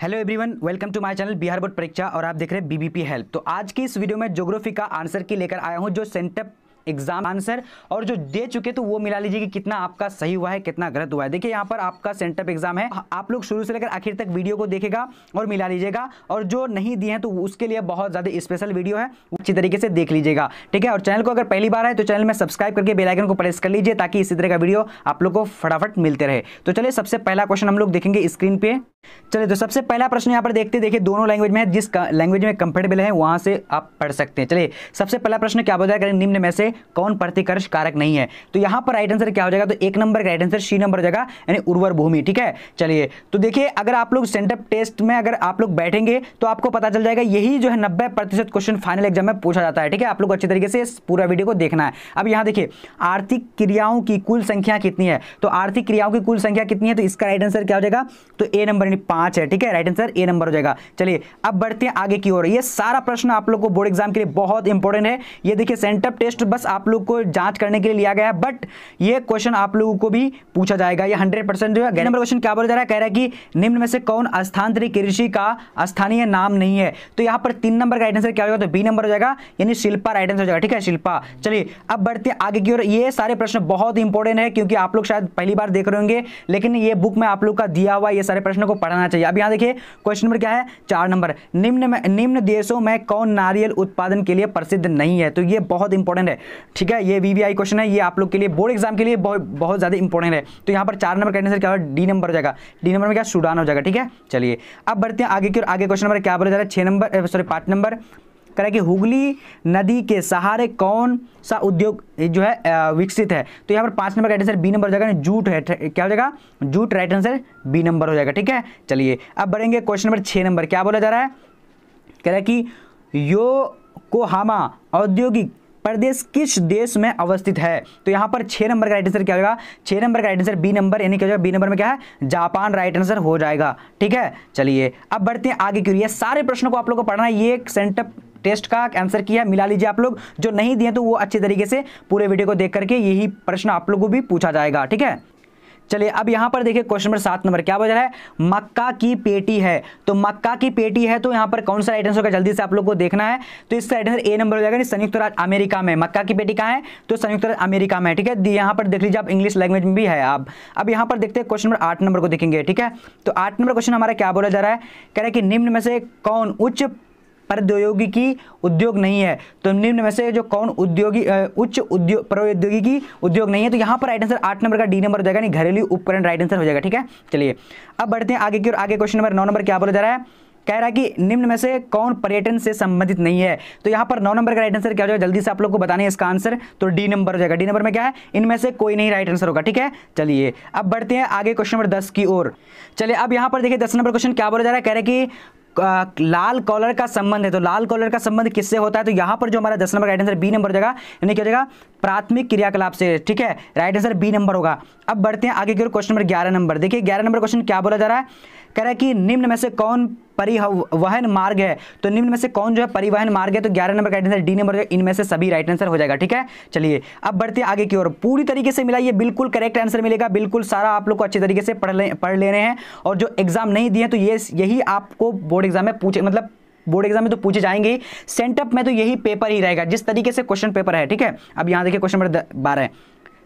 Hello everyone, welcome to my channel Bihar board परीक्षा और आप देख रहे हैं बीबीपी हेल्प। तो आज की इस वीडियो में ज्योग्राफी का आंसर की लेकर आया हूं, जो सेंटअप एग्जाम आंसर और जो दे चुके तो वो मिला लीजिए कि कितना आपका सही हुआ है कितना गलत हुआ है। देखिए यहाँ पर आपका सेंटअप एग्जाम है, आप लोग शुरू से लेकर आखिर तक वीडियो को देखेगा और मिला लीजिएगा, और जो नहीं दिए हैं तो उसके लिए बहुत ज़्यादा स्पेशल वीडियो है, अच्छी तरीके से देख लीजिएगा, ठीक है। और चैनल को अगर पहली बार है तो चैनल में सब्सक्राइब करके बेल आइकन को प्रेस कर लीजिए ताकि इसी तरह का वीडियो आप लोग को फटाफट मिलते रहे। तो चलिए सबसे पहला क्वेश्चन हम लोग देखेंगे स्क्रीन पे। चलिए तो सबसे पहला प्रश्न यहाँ पर देखते, देखिए दोनों लैंग्वेज में है, जिस लैंग्वेज में कंफर्टेबल है वहां से आप पढ़ सकते हैं। चलिए सबसे पहला प्रश्न क्या बताया करें, निम्न में से कौन प्रतिकर्ष कारक नहीं है। तो यहाँ पर राइट आंसर क्या हो जाएगा, तो एक नंबर का राइट आंसर सी नंबर हो जाएगा, यानी उर्वर भूमि, ठीक है। चलिए तो देखिए अगर आप लोग सेंटअप टेस्ट में अगर आप लोग बैठेंगे तो आपको पता चल जाएगा, यही जो है 90% क्वेश्चन फाइनल एग्जाम में पूछा जाता है, ठीक है। आप लोग अच्छी तरीके से इस पूरा वीडियो को देखना है। अब यहाँ देखिए आर्थिक क्रियाओं की कुल संख्या कितनी है, तो आर्थिक क्रियाओं की कुल संख्या कितनी है, तो इसका राइट आंसर क्या हो जाएगा, तो ए नंबर यानी 5 है, ठीक है। राइट आंसर ए नंबर हो जाएगा। चलिए अब बढ़ते हैं आगे की ओर। ये सारा प्रश्न आप लोग को बोर्ड एग्जाम के लिए बहुत इंपॉर्टेंट है। ये देखिए सेंटअप टेस्ट बस आप लोग को जांच करने के लिए लिया गया है, बट ये क्वेश्चन आप लोगों को भी पूछा जाएगा। ये 100% जो है। नंबर क्वेश्चन क्या बोला जा रहा है, कह रहा है कि निम्न में से कौन स्थानांतरित कृषि का स्थानीय नाम नहीं है। तो यहाँ पर 3 नंबर का राइट आंसर क्या होगा, तो बी नंबर हो जाएगा, यानी शिल्पा राइट आंसर हो जाएगा, ठीक है, शिल्पा। चलिए अब बढ़ते हैं आगे की ओर। ये सारे प्रश्न बहुत इंपॉर्टेंट है क्योंकि आप लोग शायद पहली बार देख रहे होंगे, लेकिन ये बुक में आप लोग का दिया हुआ ये सारे प्रश्नों को पढ़ना चाहिए। अब यहाँ देखिए क्वेश्चन नंबर क्या है, 4 नंबर, निम्न देशों में कौन नारियल उत्पादन के लिए प्रसिद्ध नहीं है। तो ये बहुत इंपॉर्टेंट है, ठीक है। ये वीवीआई क्वेश्चन है, ये आप लोग के लिए बोर्ड एग्जाम के लिए बहुत ज्यादा इंपॉर्टेंट है। तो यहाँ पर 4 नंबर का आंसर क्या होगा, डी नंबर हो जाएगा। डी नंबर में क्या, सूडान हो जाएगा, ठीक है। चलिए अब बढ़ते हैं आगे की ओर। आगे क्वेश्चन नंबर क्या बोला जा रहा है, 6 नंबर, सॉरी 5 नंबर, कह रहा है कि हुगली नदी के सहारे कौन सा उद्योग जो है विकसित है। तो यहाँ पर 5 नंबर का आंसर बी नंबर हो जाएगा, जूट है, क्या हो जाएगा, jute. Right answer B number हो जाएगा, ठीक है। चलिए अब बढ़ेंगे क्वेश्चन नंबर 6 नंबर, क्या बोला जा रहा है, कह रहा है कि योकोहामा औद्योगिक प्रदेश किस देश में अवस्थित है। तो यहाँ पर 6 नंबर का राइट आंसर क्या होगा, 6 नंबर का राइट आंसर बी नंबर, यानी क्या हो जाएगा, बी नंबर में क्या है, जापान राइट आंसर हो जाएगा, ठीक है। चलिए अब बढ़ते हैं आगे की ओर। ये सारे प्रश्नों को आप लोग को पढ़ना है, ये सेंटअप टेस्ट का आंसर किया, मिला लीजिए आप लोग। जो नहीं दिए तो वो अच्छे तरीके से पूरे वीडियो को देख करके यही प्रश्न आप लोगों को भी पूछा जाएगा, ठीक है। चलिए अब यहां पर देखिए क्वेश्चन नंबर 7 नंबर, क्या बोल रहा है, मक्का की पेटी है। तो मक्का की पेटी है, तो यहां पर कौन सा राइट आंसर होगा, जल्दी से आप लोग को देखना है। तो इसका राइट आंसर ए नंबर हो जाएगा, संयुक्त राज्य अमेरिका में। मक्का की पेटी कहां है, तो संयुक्त राज्य अमेरिका में, ठीक है। यहां पर देख लीजिए आप, इंग्लिश लैंग्वेज में भी है आप। अब यहां पर देखते हैं क्वेश्चन नंबर 8 नंबर को देखेंगे, ठीक है। तो 8 नंबर क्वेश्चन हमारा क्या बोला जा रहा है, कह रहा है कि निम्न में से कौन उच्च प्रौद्योगिकी उद्योग नहीं है। तो निम्न में से जो कौन उच्च उद्योग प्रौद्योगिकी उद्योग नहीं है। तो यहां पर राइट आंसर 8 नंबर का डी नंबर हो जाएगा, नहीं घरेलू उपकरण राइट आंसर हो जाएगा, ठीक है। चलिए अब बढ़ते हैं आगे की ओर। आगे क्वेश्चन नंबर 9 नंबर क्या बोला जा रहा है, कह रहा है कि निम्न में से कौन पर्यटन से संबंधित नहीं है। तो यहाँ पर 9 नंबर का राइट आंसर क्या हो जाएगा, जल्दी से आप लोग को बताने इसका आंसर, तो डी नंबर हो जाएगा। डी नंबर में क्या है, इनमें से कोई नहीं राइट आंसर होगा, ठीक है। चलिए अब बढ़ते हैं आगे क्वेश्चन नंबर 10 की ओर। चलिए अब यहाँ पर देखिए 10 नंबर क्वेश्चन क्या बोला जा रहा है, कह रहे हैं कि लाल कॉलर का संबंध है। तो लाल कॉलर का संबंध किससे होता है, तो यहां पर जो हमारा 10 number right answer B number हो जाएगा, यानी क्या हो जाएगा, प्राथमिक क्रियाकलाप से, ठीक है। राइट आंसर बी नंबर होगा। अब बढ़ते हैं आगे की ओर। क्वेश्चन नंबर 11 नंबर, देखिए 11 नंबर क्वेश्चन क्या बोला जा रहा है, कह रहा है कि निम्न में से कौन परिवहन मार्ग है। तो निम्न में से कौन जो है परिवहन मार्ग है, तो 11 नंबर का राइट आंसर डी नंबर है, इनमें से सभी राइट आंसर हो जाएगा, ठीक है। चलिए अब बढ़ते हैं आगे की ओर। पूरी तरीके से मिलाइए, बिल्कुल करेक्ट आंसर मिलेगा, बिल्कुल सारा आप लोग को अच्छे तरीके से पढ़ लेने हैं। और जो एग्जाम नहीं दिए तो यही आपको बोर्ड एग्जाम में पूछे, मतलब बोर्ड एग्जाम में तो पूछे जाएंगे, सेंटअप में तो यही पेपर ही रहेगा जिस तरीके से क्वेश्चन पेपर है, ठीक है। अब यहां देखिए क्वेश्चन नंबर 12,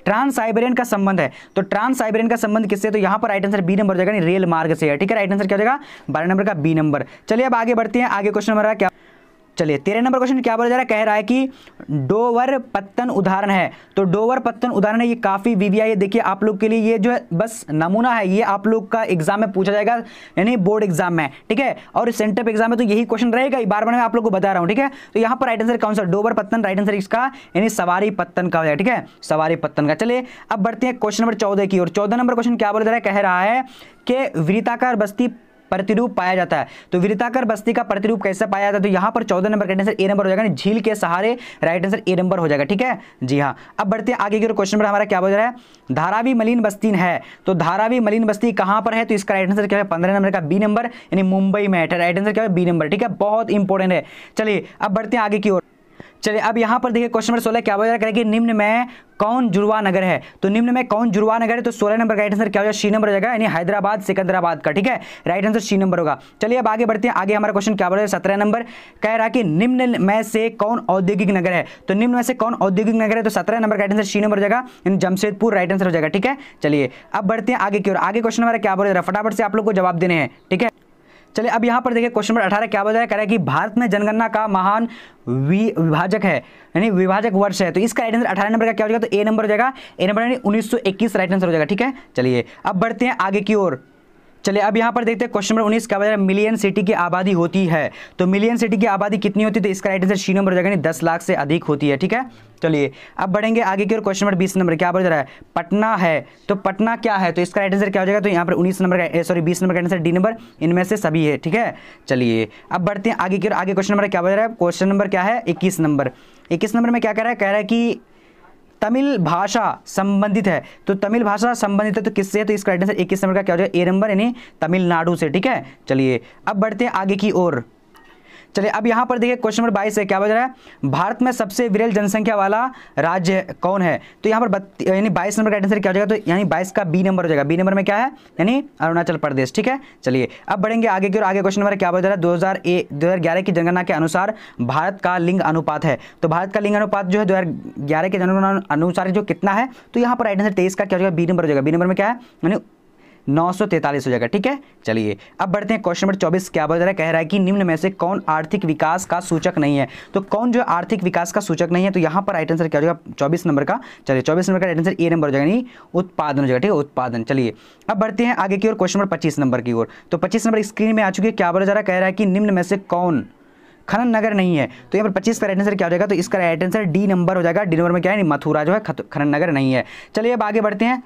ट्रांस साइबेरियन का संबंध है। तो ट्रांस साइबेरियन का संबंध किससे, तो यहां पर राइट आंसर बी नंबर हो जाएगा, रेल मार्ग से है, ठीक है। राइट आंसर क्या हो जाएगा, 12 नंबर का बी नंबर। चलिए अब आगे बढ़ते हैं। आगे क्वेश्चन नंबर क्या, चलिए 13 नंबर क्वेश्चन क्या बोला जा रहा है, कह रहा है कि डोवर पत्तन उदाहरण है। तो डोवर पत्तन उदाहरण है, ये काफी वीवीआई है, देखिए आप लोग के लिए ये जो है बस नमूना है, ये आप लोग का एग्जाम में पूछा जाएगा, यानी बोर्ड एग्जाम में, ठीक है। और सेंटअप एग्जाम में तो यही क्वेश्चन रहेगा, बार बार मैं आप लोग को बता रहा हूं, ठीक है। तो यहाँ पर राइट आंसर कौन सा, डोवर पत्तन राइट आंसर इसका, यानी सवारी पत्तन का हो जाएगा, ठीक है, सवारी पत्तन का। चलिए अब बढ़ते हैं क्वेश्चन नंबर 14 की ओर। 14 नंबर क्वेश्चन क्या बोला जा रहा है, कह रहा है कि वृत्ताकार बस्ती प्रतिरूप पाया जाता है। तो वृत्ताकार बस्ती का प्रतिरूप कैसे पाया जाता है, तो यहां पर 14 नंबर का आंसर ए नंबर हो जाएगा, झील के सहारे राइट आंसर ए नंबर हो जाएगा, ठीक है जी हाँ। अब बढ़ते हैं आगे की क्वेश्चन नंबर हमारा क्या बोल रहा है, धारावी मलिन बस्ती है। तो धारावी मलिन बस्ती कहां पर है, तो इसका राइट आंसर क्या है, 15 नंबर का बी नंबर, यानी मुंबई में है। राइट आंसर क्या है, बी नंबर, ठीक है, बहुत इंपॉर्टेंट है। चलिए अब बढ़ते हैं आगे की ओर। चलिए अब यहाँ पर देखिए क्वेश्चन नंबर 16 क्या बोला करेगी, निम्न में कौन जुड़वा नगर है। तो निम्न में कौन जुड़वा नगर है, तो 16 नंबर का राइट आंसर क्या हो जाएगा, सी नंबर हो जाएगा, यानी हैदराबाद सिकंदराबाद का। ठीक है, राइट आंसर सी नंबर होगा। चलिए अब आगे बढ़ते हैं। आगे हमारा क्वेश्चन क्या बोल रहा है, 17 नंबर कह रहा है कि निम्न में से कौन औद्योगिक नगर है। तो निम्न में से कौन औद्योगिक नगर है, तो 17 नंबर का राइट आंसर सी नंबर हो जाएगा, यानी जमशेदपुर राइट आंसर हो जाएगा। ठीक है, चलिए अब बढ़ते हैं आगे की ओर। आगे क्वेश्चन हमारा क्या बोल रहा है, फटाफट से आप लोग को जवाब देने हैं। ठीक है, चलिए अब यहाँ पर देखिए क्वेश्चन नंबर 18 क्या बोल रहा है, कह रहा है कि भारत में जनगणना का महान विभाजक है, यानी विभाजक वर्ष है। तो इसका राइट आंसर 18 नंबर का क्या हो जाएगा, तो ए नंबर हो जाएगा, ए नंबर यानी 1921 राइट आंसर हो जाएगा। ठीक है, चलिए अब बढ़ते हैं आगे की ओर। चलिए अब यहाँ पर देखते हैं क्वेश्चन नंबर 19 क्या बोल रहा है, मिलियन सिटी की आबादी होती है। तो मिलियन सिटी की आबादी कितनी होती है, तो इसका राइट आंसर सी नंबर हो जाएगा, यानी 10 लाख से अधिक होती है। ठीक है, चलिए अब बढ़ेंगे आगे की ओर। क्वेश्चन नंबर 20 नंबर क्या बोल रहा है, पटना है। तो पटना क्या है, तो इसका राइट आंसर क्या हो जाएगा, तो यहाँ पर 19 नंबर का 20 नंबर का आंसर डी नंबर, इनमें से सभी है। ठीक है, चलिए अब बढ़ते हैं आगे की ओर। आगे क्वेश्चन नंबर क्या बोल रहा है, क्वेश्चन नंबर क्या है 21 नंबर। 21 नंबर में क्या कह रहा है कि तमिल भाषा संबंधित है। तो तमिल भाषा संबंधित है तो किससे है, तो इसका राइट आंसर 21 नंबर का क्या हो जाएगा, ए नंबर, यानी तमिलनाडु से। ठीक है, चलिए अब बढ़ते हैं आगे की ओर। चलिए अब यहाँ पर देखिए क्वेश्चन नंबर 22 है क्या बज रहा है, भारत में सबसे विरल जनसंख्या वाला राज्य कौन है। तो यहाँ पर यानी 22 नंबर का आंसर क्या हो जाएगा, तो यानी 22 का बी नंबर हो जाएगा। बी नंबर में क्या है, यानी अरुणाचल प्रदेश। ठीक है, चलिए अब बढ़ेंगे आगे की ओर। आगे क्वेश्चन नंबर क्या बज रहा है, 2011 की जनगणना के अनुसार भारत का लिंग अनुपात है। तो भारत का लिंग अनुपात जो है 2011 के जनगणना अनुसार जो कितना है, तो यहाँ पर राइट आंसर 23 का क्या हो जाएगा, बी नंबर हो जाएगा। बी नंबर में क्या है, यानी 943 हो जाएगा। ठीक है, चलिए अब बढ़ते हैं क्वेश्चन नंबर 24 क्या बोल रहा है, कह रहा है कि निम्न में से कौन आर्थिक विकास का सूचक नहीं है। तो कौन जो आर्थिक विकास का सूचक नहीं है, तो यहाँ पर राइट आंसर क्या हो जाएगा, 24 नंबर का। चलिए 24 नंबर का राइट आंसर ए नंबर हो जाएगा, यानी उत्पादन हो जाएगा। ठीक है, उत्पादन। चलिए अब बढ़ते हैं आगे की ओर, क्वेश्चन नंबर 25 नंबर की ओर। तो 25 नंबर स्क्रीन में आ चुकी है, क्या बोला जा रहा है, कह रहा है कि निम्न में से कौन खनन नगर नहीं है। तो यहाँ पर 25 का राइट आंसर क्या हो जाएगा, तो इसका राइट आंसर डी नंबर हो जाएगा। डी नंबर में क्या है, मथुरा जो है खनन नगर नहीं है। चलिए अब आगे बढ़ते हैं।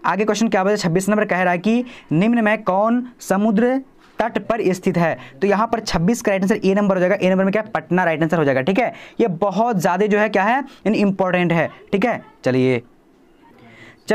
आगे क्वेश्चन क्या बोला, 26 नंबर कह रहा है कि निम्न में कौन समुद्र तट पर स्थित है। तो यहाँ पर 26 का राइट आंसर ए नंबर हो जाएगा। ए नंबर में क्या है, पटना राइट आंसर हो जाएगा। ठीक है, ये बहुत ज़्यादा जो है क्या है, इंपॉर्टेंट है। ठीक है, चलिए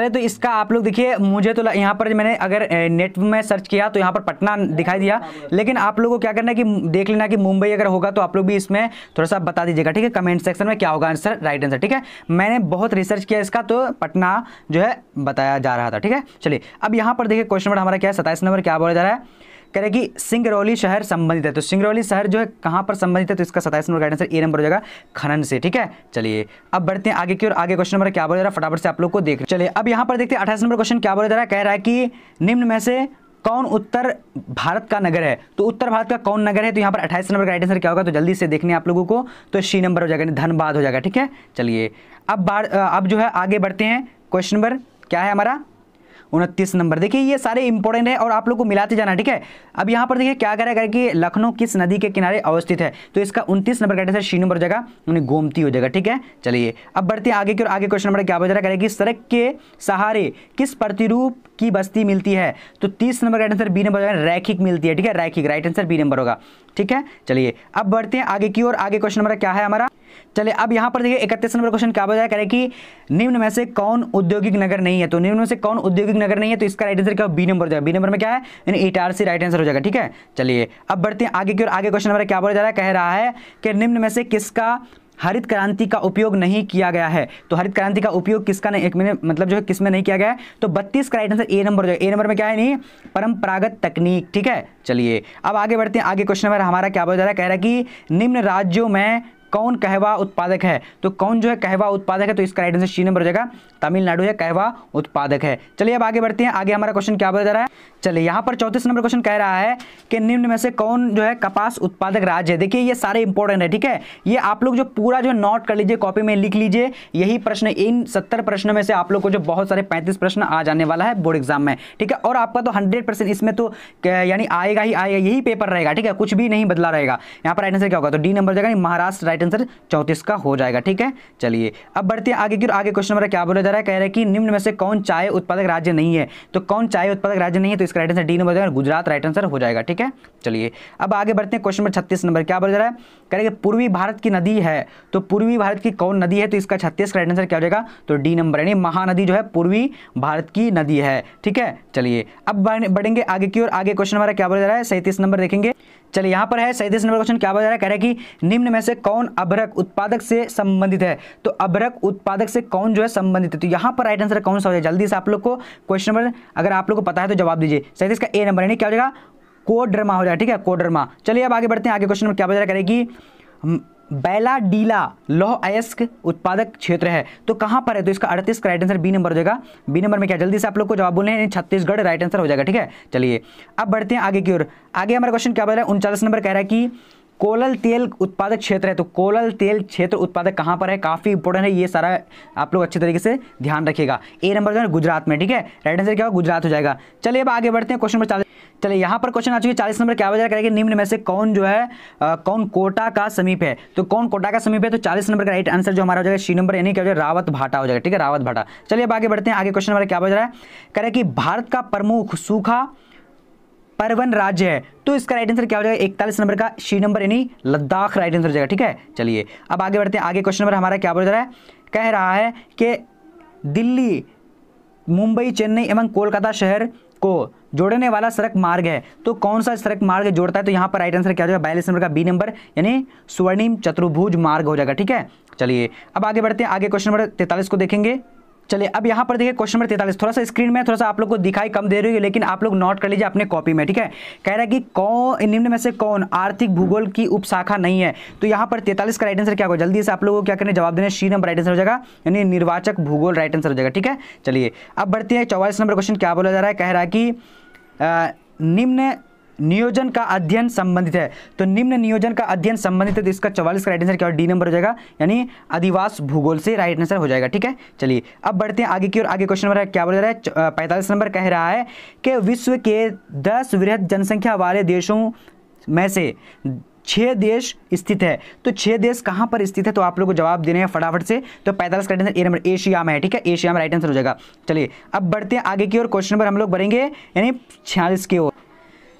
तो इसका आप लोग देखिए, मुझे तो यहाँ पर मैंने अगर नेट में सर्च किया तो यहाँ पर पटना दिखाई दिया, लेकिन आप लोगों को क्या करना है कि देख लेना कि मुंबई अगर होगा तो आप लोग भी इसमें थोड़ा सा बता दीजिएगा। ठीक है, कमेंट सेक्शन में क्या होगा आंसर, राइट आंसर। ठीक है, मैंने बहुत रिसर्च किया इसका, तो पटना जो है बताया जा रहा था। ठीक है, चलिए अब यहाँ पर देखिए क्वेश्चन नंबर हमारा क्या है, 27 नंबर क्या बोला जा रहा है, कह रहे कि सिंगरौली शहर संबंधित है। तो सिंगरौली शहर जो है कहाँ पर संबंधित है, तो इसका 27 नंबर का आंसर ए नंबर हो जाएगा, खनन से। ठीक है, चलिए अब बढ़ते हैं आगे की ओर। आगे क्वेश्चन नंबर क्या बोला जा रहा है, फटाफट से आप लोग को देख। चलिए अब यहाँ पर देखते हैं 28 नंबर क्वेश्चन क्या बोला जा रहा है, कह रहा है कि निम्न में से कौन उत्तर भारत का नगर है। तो उत्तर भारत का कौन नगर है, तो यहाँ पर 28 नंबर का राइट आंसर क्या होगा, तो जल्दी से देखने आप लोगों को, तो सी नंबर हो जाएगा, धनबाद हो जाएगा। ठीक है, चलिए अब जो है आगे बढ़ते हैं। क्वेश्चन नंबर क्या है हमारा, 29 नंबर। देखिए ये सारे इंपॉर्टेंट है और आप लोग को मिलाते जाना। ठीक है, अब यहाँ पर देखिए क्या करेगा कि लखनऊ किस नदी के किनारे अवस्थित है। तो इसका 29 नंबर का आंसर सी नंबर हो जाएगा, यानी गोमती हो जाएगा। ठीक है, चलिए अब बढ़ते हैं आगे की ओर। आगे क्वेश्चन नंबर क्या बता रहा है कि सड़क के सहारे किस प्रतिरूप की बस्ती मिलती है। तो 30 नंबर का आंसर बी नंबर हो जाएगा, रैखिक मिलती है। ठीक है, रैखिक राइट आंसर बी नंबर होगा। ठीक है, चलिए अब बढ़ते हैं आगे की ओर। आगे क्वेश्चन नंबर क्या है हमारा, चलिए अब यहाँ पर देखिए 31 नंबर क्वेश्चन क्या बताया, करें कि निम्न में से कौन औद्योगिक नगर नहीं है। तो निम्न में से कौन औद्योगिक नगर नहीं है, तो इसका राइट आंसर क्या बी नंबर हो जाएगा। बी नंबर में क्या है, यानी इटारसी राइट आंसर हो जाएगा। ठीक है, चलिए अब बढ़ते हैं आगे की ओर। आगे क्वेश्चन नंबर क्या बोला जा रहा है, कह रहा है कि निम्न में से किसका हरित क्रांति का उपयोग नहीं किया गया है। तो हरित क्रांति का उपयोग किसका नहीं, एक मिनट मतलब जो है किसमें नहीं किया गया है, तो 32 का राइट आंसर ए नंबर हो जाएगा। ए नंबर में क्या है, नहीं परंपरागत तकनीक। ठीक है, चलिए अब आगे बढ़ते हैं। आगे क्वेश्चन नंबर हमारा क्या बोला जा रहा है, कह रहा है कि निम्न राज्यों में कौन कहवा उत्पादक है। तो कौन जो है कहवा उत्पादक है, तो इसका राइट आंसर सी नंबर हो जाएगा, तमिलनाडु है कहवा उत्पादक है। चलिए अब आगे बढ़ते हैं। आगे हमारा क्वेश्चन क्या बोला जा रहा है, चलिए यहाँ पर 34 नंबर क्वेश्चन कह रहा है कि निम्न में से कौन जो है कपास उत्पादक राज्य है। देखिए ये सारे इंपॉर्टेंट है। ठीक है, ये आप लोग जो पूरा जो नोट कर लीजिए, कॉपी में लिख लीजिए। यही प्रश्न, इन 70 प्रश्नों में से आप लोग को जो बहुत सारे 35 प्रश्न आ जाने वाला है बोर्ड एग्जाम में। ठीक है, और आपका तो 100% इसमें तो यानी आएगा ही आएगा, यही पेपर रहेगा। ठीक है, कुछ भी नहीं बदला रहेगा। यहाँ पर राइट आंसर क्या होगा, तो डी नंबर जाएगा, महाराष्ट्र राइट आंसर 34 का हो जाएगा। ठीक है, चलिए अब बढ़ते हैं आगे की। आगे क्वेश्चन नंबर क्या बोला जा रहा है, कह रहा है कि निम्न में से कौन चाय उत्पादक राज्य नहीं है। तो कौन चाय उत्पादक राज्य नहीं है, तो इसका राइट आंसर डी नंबर जाएगा, गुजरात राइट आंसर हो जाएगा। ठीक है, चलिए अब आगे बढ़ते हैं। क्वेश्चन नंबर 36 नंबर क्या बोला जा रहा है, कह रहा है कि पूर्वी भारत की नदी है। तो पूर्वी भारत की कौन नदी है, तो इसका 36 का राइट आंसर क्या हो जाएगा, तो डी नंबर, यानी महानदी जो है पूर्वी भारत की नदी है। ठीक है, चलिए अब बढ़ेंगे आगे की ओर। आगे क्वेश्चन हमारा क्या बोला जा रहा है, 37 नंबर देखेंगे। चलिए यहाँ पर है 37 नंबर क्वेश्चन, क्या बता रहा है, कह रहा है कि निम्न में से कौन अभ्रक उत्पादक से संबंधित है। तो अभ्रक उत्पादक से कौन जो है संबंधित है, तो यहाँ पर राइट आंसर कौन सा हो जाए, जल्दी से आप लोग को क्वेश्चन नंबर अगर आप लोग को पता है तो जवाब दीजिए। 37 का ए नंबर है, क्या हो जाएगा, कोडरमा हो जाएगा, ठीक है, कोडरमा। चलिए अब आगे बढ़ते हैं, आगे क्वेश्चन नंबर क्या बता रहा है, करेगी बैलाडीला लौह अयस्क उत्पादक क्षेत्र है, तो कहां पर है, तो इसका 38 का राइट आंसर बी नंबर हो जाएगा। बी नंबर में क्या, जल्दी से आप लोग को जवाब बोलने हैं, छत्तीसगढ़ राइट आंसर हो जाएगा, ठीक है। चलिए अब बढ़ते हैं आगे की ओर। आगे हमारा क्वेश्चन क्या बता रहा है, 39 नंबर कह रहा है कि कोलल तेल उत्पादक क्षेत्र है, तो कोलल तेल क्षेत्र उत्पादक कहां पर है, काफी इंपॉर्टेंट है ये सारा, आप लोग अच्छे तरीके से ध्यान रखिएगा। ए नंबर जो है गुजरात में, ठीक है, राइट आंसर क्या होगा, गुजरात हो जाएगा। चलिए अब आगे बढ़ते हैं क्वेश्चन नंबर 40। चलिए यहाँ पर क्वेश्चन आ चुकी है 40 नंबर, क्या वजह करेंगे, निम्न में से कौन जो है कौन कोटा का समीप है, तो कौन कोटा का समीप है, तो 40 नंबर का राइट आंसर जो हमारा हो जाएगा सी नंबर, यानी क्या हो जाएगा, रावत भाटा हो जाएगा, ठीक है, रावत भाटा। चलिए अब आगे बढ़ते हैं, आगे क्वेश्चन हमारा क्या बज रहा है, कह रहे हैं कि भारत का प्रमुख सूखा पर्वन राज्य है, तो इसका राइट आंसर क्या हो जाएगा, 41 नंबर का सी नंबर यानी लद्दाख राइट आंसर हो जाएगा, ठीक है। चलिए अब आगे बढ़ते हैं, आगे क्वेश्चन नंबर हमारा क्या बोल रहा है, कह रहा है कि दिल्ली, मुंबई, चेन्नई एवं कोलकाता शहर को जोड़ने वाला सड़क मार्ग है, तो कौन सा सड़क मार्ग जोड़ता है, तो यहाँ पर राइट आंसर क्या हो जाएगा, 42 नंबर का बी नंबर यानी स्वर्णिम चतुर्भुज मार्ग हो जाएगा, ठीक है। चलिए अब आगे बढ़ते हैं, आगे क्वेश्चन नंबर 43 को देखेंगे। चलिए अब यहाँ पर देखिए क्वेश्चन नंबर 43, थोड़ा सा स्क्रीन में थोड़ा सा आप लोग को दिखाई कम दे रही है, लेकिन आप लोग नोट कर लीजिए अपने कॉपी में, ठीक है। कह रहा है कि कौन निम्न में से कौन आर्थिक भूगोल की उपशाखा नहीं है, तो यहाँ पर 43 का राइट आंसर क्या होगा, जल्दी से आप लोगों को क्या करने जवाब देना, सी नंबर राइट आंसर हो जाएगा, यानी निर्वाचक भूगोल राइट आंसर हो जाएगा, ठीक है। चलिए अब बढ़ते हैं 44 नंबर क्वेश्चन, क्या बोला जा रहा है, कह रहा है कि निम्न नियोजन का अध्ययन संबंधित है, तो निम्न नियोजन का अध्ययन संबंधित है, तो इसका 44 का राइट आंसर क्या, डी नंबर हो जाएगा, यानी अधिवास भूगोल से राइट आंसर हो जाएगा, ठीक है। चलिए अब बढ़ते हैं आगे की ओर, आगे क्वेश्चन नंबर क्या बोल रहा है, 45 नंबर कह रहा है कि विश्व के 10 वृहद जनसंख्या वाले देशों में से 6 देश स्थित है, तो 6 देश कहां पर स्थित है, तो आप लोग को जवाब देने हैं फटाफट से, तो 45 का right answer A number Asia में है, ठीक है, एशिया में राइट आंसर हो जाएगा। चलिए अब बढ़ते हैं आगे की ओर, क्वेश्चन नंबर हम लोग बढ़ेंगे यानी 46 की ओर।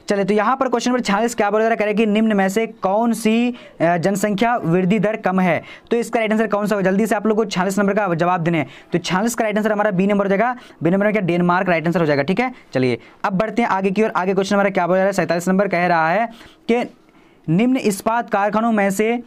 चलिए तो यहाँ पर क्वेश्चन नंबर 46 क्या बोल रहा है, कि निम्न में से कौन सी जनसंख्या वृद्धि दर कम है, तो इसका राइट आंसर कौन सा होगा, जल्दी से आप लोग को 46 नंबर का जवाब देने हैं, तो 46 का राइट आंसर हमारा बी नंबर हो जाएगा, बी नंबर में क्या, डेनमार्क राइट आंसर हो जाएगा, ठीक है। चलिए अब बढ़ते हैं आगे की ओर, आगे क्वेश्चन हमारा क्या बोल रहा है, 47 नंबर कह रहा है कि निम्न इस्पात कारखानों में से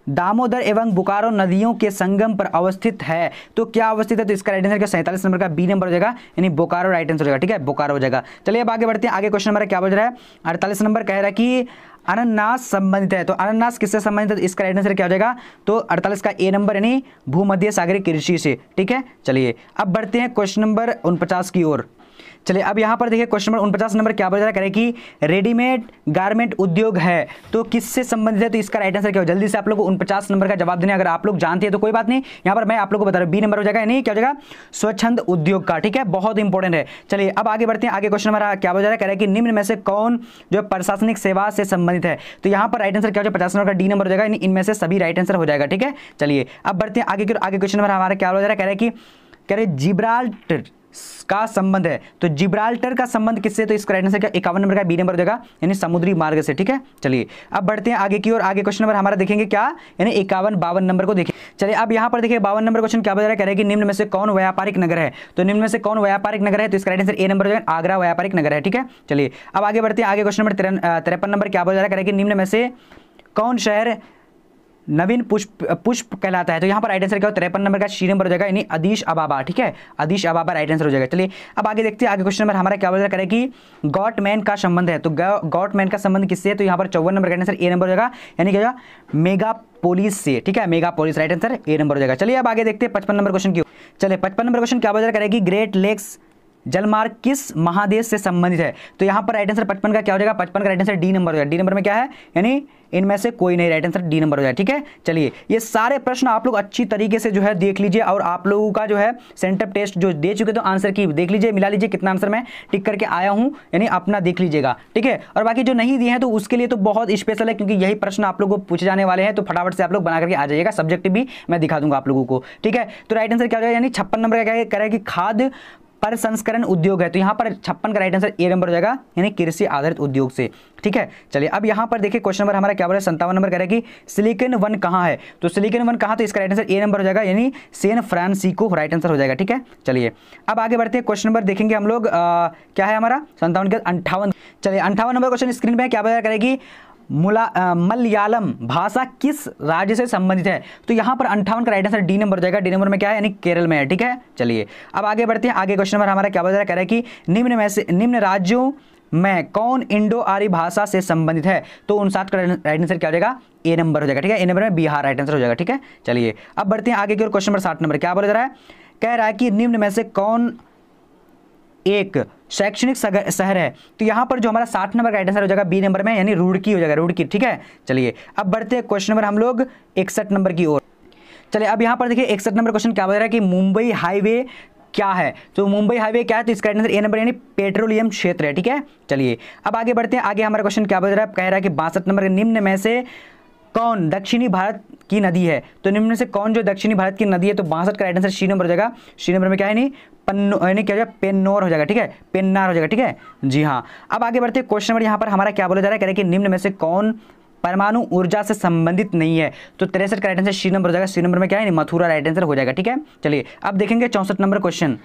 दामोदर एवं बोकारो नदियों के संगम पर अवस्थित है, तो क्या अवस्थित है, तो इसका राइट आंसर क्या, 47 नंबर का बी नंबर हो जाएगा, यानी बोकारो राइट आंसर हो जाएगा, ठीक है, बोकारो हो जाएगा। चलिए अब आगे बढ़ते हैं, आगे क्वेश्चन हमारा क्या बज रहा है, 48 नंबर कह रहा है कि अनानास संबंधित है, तो अनानास किससे संबंधित है, इसका राइट आंसर क्या हो जाएगा, तो 48 का ए नंबर यानी भूमध्य सागरीय कृषि से, ठीक है। चलिए अब बढ़ते हैं क्वेश्चन नंबर 49 की ओर। चलिए अब यहाँ पर देखिए क्वेश्चन नंबर 49 नंबर क्या बता रहा है, कि रेडीमेड गारमेंट उद्योग है, तो किससे संबंधित है, तो इसका राइट आंसर क्या हो, जल्दी से आप लोग को 49 नंबर का जवाब देने, अगर आप लोग जानते हैं तो कोई बात नहीं, यहाँ पर मैं आप लोग को बता रहा हूँ बी नंबर हो जाएगा, यानी क्या हो जाएगा, स्वच्छंद उद्योग का, ठीक है, बहुत इंपॉर्टेंट है। चलिए अब आगे बढ़ते हैं, आगे क्वेश्चन हमारा क्या बता रहा है, कि निम्न में से कौन जो प्रशासनिक सेवा से संबंधित है, तो यहाँ पर राइट आंसर क्या हो जाएगा, 50 नंबर का डी नंबर हो जाएगा, यानी इनमें से सभी राइट आंसर हो जाएगा, ठीक है। चलिए अब बढ़ते हैं आगे की, आगे क्वेश्चन नंबर हमारा क्या हो जा रहा है, कह रहे जिब्राल्टर का संबंध है, तो जिब्राल्टर का संबंध किससे, तो इसका राइट आंसर क्या, 51 नंबर का बी नंबर हो जाएगा, यानी समुद्री मार्ग से, ठीक है। चलिए अब बढ़ते हैं आगे की ओर, आगे क्वेश्चन नंबर हमारा देखेंगे क्या, यानी 52 नंबर को देखिए। चलिए अब यहाँ पर देखिए 52 नंबर क्वेश्चन क्या बता रहा है, कि निम्न में से कौन व्यापारिक नगर है, तो निम्न में से कौन व्यापारिक नगर है, तो इसका राइट आंसर ए नंबर हो जाएगा, आगरा व्यापारिक नगर है, ठीक है। चलिए अब आगे बढ़ते हैं, आगे क्वेश्चन नंबर 53 नंबर क्या बता रहा है, कि निम्न में से कौन शहर नवीन पुष्प कहलाता है, तो यहाँ पर राइट आंसर क्या हो, 53 नंबर का सी नंबर हो जाएगा, यानी अदीश अबाबा, ठीक है, अदीश अबाबा राइट आंसर हो जाएगा। चलिए अब आगे देखते हैं, आगे क्वेश्चन नंबर हमारा क्या बता रहा है, कि गॉटमैन का संबंध है, तो गॉटमैन का संबंध किससे है, तो यहाँ पर 54 नंबर का आंसर ए नंबर हो जाएगा, यानी क्या मेगा पोलिस से, ठीक है, mega police right answer A number हो जाएगा। चलिए अब आगे देखते हैं 55 नंबर क्वेश्चन की। चलिए 55 नंबर क्वेश्चन क्या बता रहा है, कि ग्रेट लेक्स जलमार्ग किस महादेश से संबंधित है, तो यहाँ पर राइट आंसर 55 का क्या हो जाएगा, 55 का राइट आंसर डी नंबर हो जाएगा, डी नंबर में क्या है, यानी इनमें से कोई नहीं, राइट आंसर डी नंबर हो जाएगा, ठीक है। चलिए ये सारे प्रश्न आप लोग अच्छी तरीके से जो है देख लीजिए, और आप लोगों का जो है सेंटर टेस्ट जो दे चुके तो आंसर की देख लीजिए, मिला लीजिए कितना आंसर मैं टिक करके आया हूं, यानी अपना देख लीजिएगा, ठीक है। और बाकी जो नहीं दिए हैं तो उसके लिए तो बहुत स्पेशल है, क्योंकि यही प्रश्न आप लोगों को पूछे जाने वाले हैं, तो फटाफट से आप लोग बना करके आ जाइएगा, सब्जेक्ट भी मैं दिखा दूंगा आप लोगों को, ठीक है। तो राइट आंसर क्या हो जाएगा, यानी 56 नंबर का क्या कह रहा है, कि खाद्य प्रसंस्करण उद्योग है, तो यहाँ पर 56 का राइट आंसर ए नंबर हो जाएगा, यानी कृषि आधारित उद्योग से, ठीक है। चलिए अब यहाँ पर देखिए क्वेश्चन नंबर हमारा क्या बोल रहा है, 57 नंबर कह रहा है, कि सिलिकॉन वन कहाँ है, तो सिलिकॉन वन कहाँ, तो इसका राइट आंसर ए नंबर हो जाएगा, यानी सैन फ्रांसिस्को राइट आंसर हो जाएगा, ठीक है। चलिए अब आगे बढ़ते हैं, क्वेश्चन नंबर देखेंगे हम लोग क्या है हमारा 57 के 58। चलिए 58 नंबर क्वेश्चन स्क्रीन पे क्या बता रहा है, कि मलयालम भाषा किस राज्य से संबंधित है? तो यहाँ पर 58 का राइट आंसर डी नंबर हो जाएगा। डी नंबर में क्या है, यानी केरल में है। ठीक है, चलिए अब आगे बढ़ते हैं। आगे क्वेश्चन नंबर हमारा क्या बता रहा है, कह रहा है कि निम्न राज्यों में कौन इंडो आर्य भाषा से संबंधित है? तो 59 का राइट आंसर क्या हो जाएगा, ए नंबर हो जाएगा। ठीक है, ए नंबर में बिहार राइट आंसर हो जाएगा। ठीक है, चलिए अब बढ़ते हैं आगे की ओर। क्वेश्चन नंबर 60 नंबर क्या बोल रहा है, कह रहा है कि निम्न में से कौन एक शैक्षणिक शहर है? तो यहाँ पर जो हमारा 60 नंबर का राइट आंसर हो जाएगा बी नंबर में, यानी रुड़की हो जाएगा, रुड़की। ठीक है, चलिए अब बढ़ते हैं क्वेश्चन नंबर हम लोग 61 नंबर की ओर। चलिए अब यहाँ पर देखिए 61 नंबर क्वेश्चन क्या बोल रहा है कि मुंबई हाईवे क्या है? तो मुंबई हाईवे क्या है? तो इसका आंसर ए नंबर यानी पेट्रोलियम क्षेत्र है। ठीक है, चलिए अब आगे बढ़ते हैं। आगे हमारा क्वेश्चन क्या बोल रहा है, कह रहा है कि 62 नंबर, निम्न में से कौन दक्षिणी भारत की नदी है? तो निम्न में से कौन जो दक्षिणी भारत की नदी है? तो 62 का राइट आंसर सी नंबर हो जाएगा। सी नंबर में क्या है, नहीं यानी क्या हो जाएगा, पेन्नोर हो जाएगा। ठीक है, पेन्नार हो जाएगा। ठीक है, जी हाँ। अब आगे बढ़ते हैं। क्वेश्चन नंबर यहाँ पर हमारा क्या बोला जा रहा है, कह रहे हैं कि निम्न में से कौन परमाणु ऊर्जा से संबंधित नहीं है? तो 63 का राइट आंसर सी नंबर हो जाएगा। सी नंबर में क्या है, मथुरा राइट आंसर हो जाएगा। ठीक है, चलिए अब देखेंगे 64 नंबर क्वेश्चन।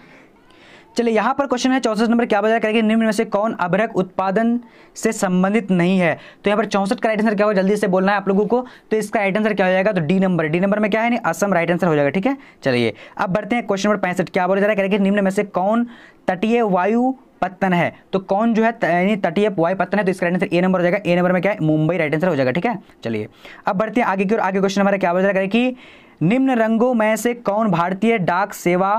चलिए यहाँ पर क्वेश्चन है 64 नंबर क्या बता करेंगे, निम्न में से कौन अभ्रक उत्पादन से संबंधित नहीं है? तो यहाँ पर 64 का राइट आंसर क्या होगा, जल्दी से बोलना है आप लोगों को। तो इसका राइट आंसर क्या हो जाएगा, तो डी नंबर। डी नंबर में क्या है, नहीं असम राइट आंसर हो जाएगा। ठीक है, चलिए अब बढ़ते हैं क्वेश्चन नंबर 65 क्या बोला जा रहा है, निम्न में से कौन तटीय वायु पत्तन है? तो कौन जो है यानी तटीय वायु पत्तन है? तो इसका राइट आंसर ए नंबर हो जाएगा। ए नंबर में क्या है, मुंबई राइट आंसर हो जाएगा। ठीक है, चलिए अब बढ़ते हैं आगे की ओर। आगे क्वेश्चन हमारा क्या बोला जा रहा है कि निम्न रंगों में से कौन भारतीय डाक सेवा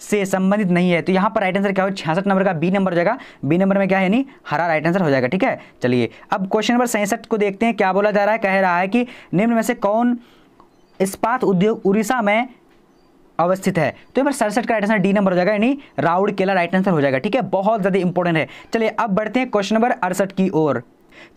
से संबंधित नहीं है? तो यहाँ पर राइट आंसर क्या हो, 66 नंबर का बी नंबर हो जाएगा। बी नंबर में क्या है, यानी हरा राइट आंसर हो जाएगा। ठीक है, चलिए अब क्वेश्चन नंबर 67 को देखते हैं। क्या बोला जा रहा है, कह रहा है कि निम्न में से कौन इस्पात उद्योग उड़ीसा में अवस्थित है? तो यहाँ पर 67 का राइट आंसर डी नंबर हो जाएगा, यानी राउरकेला राइट आंसर हो जाएगा। ठीक है, बहुत ज़्यादा इंपॉर्टेंट है। चलिए अब बढ़ते हैं क्वेश्चन नंबर 68 की ओर।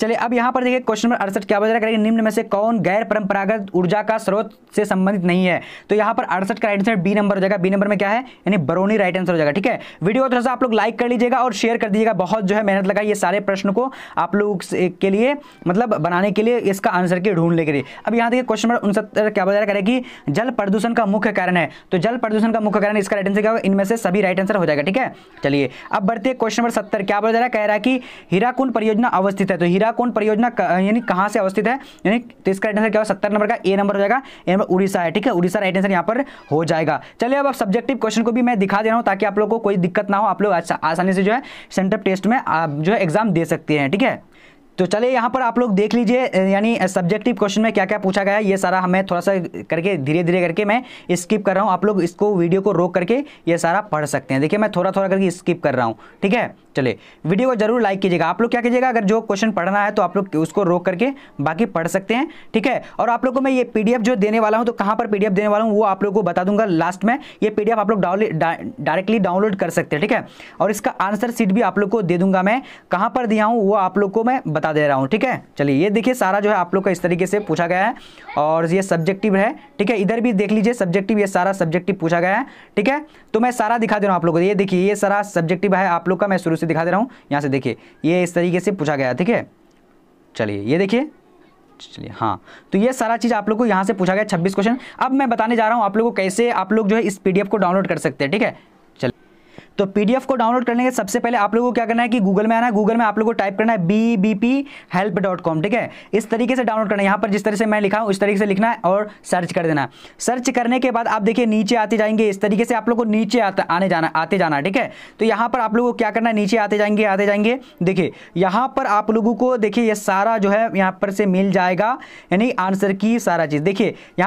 चलिए अब यहाँ पर देखिए क्वेश्चन नंबर 68 क्या बता रहा है, निम्न में से कौन गैर परंपरागत ऊर्जा का स्रोत से संबंधित नहीं है? तो यहाँ पर 68 का राइट आंसर बी नंबर हो जाएगा। बी नंबर में क्या है, यानी बरौनी राइट आंसर हो जाएगा। ठीक है, वीडियो को थोड़ा सा आप लोग लाइक कर लीजिएगा और शेयर कर दीजिएगा। बहुत जो है मेहनत लगाई ये सारे प्रश्न को आप लोग के लिए मतलब बनाने के लिए, इसका आंसर के ढूंढने के लिए। अब यहाँ देखिए क्वेश्चन नंबर 69 क्या बता रहा है कि जल प्रदूषण का मुख्य कारण है? तो जल प्रदूषण का मुख्य कारण, इसका राइट आंसर क्या होगा, इनमें से सभी राइट आंसर हो जाएगा। ठीक है, चलिए अब बढ़ते हैं क्वेश्चन नंबर 70 क्या बोला जा रहा है, कह रहा है कि हीराकुंड परियोजना अवस्थित है? तो हीराकुंड परियोजना यानी कहां से अवस्थित है, यानी तो इसका राइट आंसर क्या होगा, 70 नंबर का ए नंबर हो जाएगा। ए नंबर उड़ीसा है। ठीक है, उड़ीसा राइट आंसर यहां पर हो जाएगा। चलिए अब सब्जेक्टिव क्वेश्चन को भी मैं दिखा दे रहा हूं ताकि आप लोगों को कोई दिक्कत ना हो, आप लोग आसानी से जो है सेंटर टेस्ट में आप जो है एग्जाम दे सकते हैं। ठीक है, तो चलिए यहाँ पर आप लोग देख लीजिए, यानी सब्जेक्टिव क्वेश्चन में क्या क्या पूछा गया है। ये सारा हमें थोड़ा सा करके धीरे धीरे करके मैं स्किप कर रहा हूँ। आप लोग इसको वीडियो को रोक करके ये सारा पढ़ सकते हैं। देखिए मैं थोड़ा थोड़ा करके स्किप कर रहा हूँ। ठीक है, चलिए वीडियो को जरूर लाइक कीजिएगा। आप लोग क्या कीजिएगा, अगर जो क्वेश्चन पढ़ना है तो आप लोग उसको रोक करके बाकी पढ़ सकते हैं। ठीक है, और आप लोग को मैं ये पीडीएफ जो देने वाला हूँ, तो कहाँ पर पीडीएफ देने वाला हूँ वो आप लोग को बता दूंगा लास्ट में। ये पीडीएफ आप लोग डायरेक्टली डाउनलोड कर सकते हैं। ठीक है, और इसका आंसर शीट भी आप लोग को दे दूंगा मैं, कहाँ पर दिया हूँ वो आप लोग को मैं बता दे रहा हूँ। ठीक है, चलिए ये देखिए सारा जो है आप लोग का इस तरीके से पूछा गया है और ये सब्जेक्टिव है। ठीक है, इधर भी देख लीजिए सब्जेक्टिव, ये सारा सब्जेक्टिव पूछा गया है। ठीक है, तो मैं सारा दिखा दे रहा हूँ आप लोगों को। ये देखिए ये सारा सब्जेक्टिव है आप लोग का, मैं शुरू से दिखा दे रहा हूँ। यहाँ से देखिए ये इस तरीके से पूछा गया है। ठीक है, चलिए ये देखिए, चलिए हाँ, तो ये सारा चीज़ आप लोग को यहाँ से पूछा गया 26 क्वेश्चन। अब मैं बताने जा रहा हूँ आप लोग को कैसे आप लोग जो है इस पीडीएफ को डाउनलोड कर सकते हैं। ठीक है, तो पीडीएफ को डाउनलोड करने के सबसे पहले आप लोगों को क्या करना है कि गूगल में आना है। गूगल में आप लोगों को टाइप करना है bbphelp.com। ठीक है, इस तरीके से डाउनलोड करना है। यहाँ पर जिस तरह से मैं लिखा हूँ उस तरीके से लिखना है और सर्च कर देना। सर्च करने के बाद आप देखिए नीचे आते जाएंगे, इस तरीके से आप लोग को नीचे आते जाना। ठीक है, तो यहाँ पर आप लोगों को क्या करना है, नीचे आते जाएंगे। देखिए यहाँ पर आप लोगों को देखिए ये सारा जो है यहाँ पर से मिल जाएगा, यानी आंसर की सारा चीज़। देखिए यहाँ